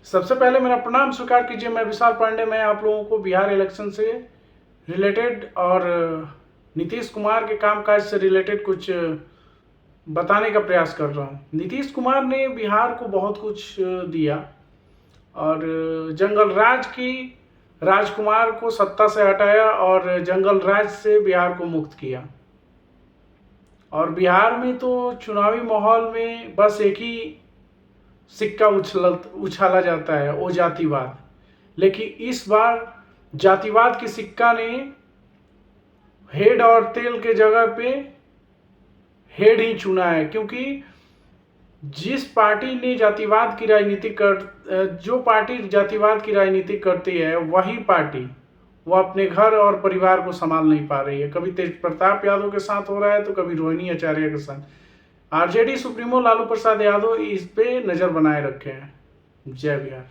सबसे पहले मेरा प्रणाम स्वीकार कीजिए। मैं विशाल पांडे। मैं आप लोगों को बिहार इलेक्शन से रिलेटेड और नीतीश कुमार के कामकाज से रिलेटेड कुछ बताने का प्रयास कर रहा हूँ। नीतीश कुमार ने बिहार को बहुत कुछ दिया और जंगल राज की राजकुमार को सत्ता से हटाया और जंगल राज से बिहार को मुक्त किया। और बिहार में तो चुनावी माहौल में बस एक ही सिक्का उछाला जाता है, वो जातिवाद। लेकिन इस बार जातिवाद की सिक्का ने हेड और तेल के जगह पे हेड ही चुना है, क्योंकि जिस पार्टी ने जातिवाद की राजनीति जो पार्टी जातिवाद की राजनीति करती है वही पार्टी वो अपने घर और परिवार को संभाल नहीं पा रही है। कभी तेज प्रताप यादव के साथ हो रहा है तो कभी रोहिणी आचार्य के साथ। आरजेडी सुप्रीमो लालू प्रसाद यादव इस पे नजर बनाए रखे हैं। जय बिहार।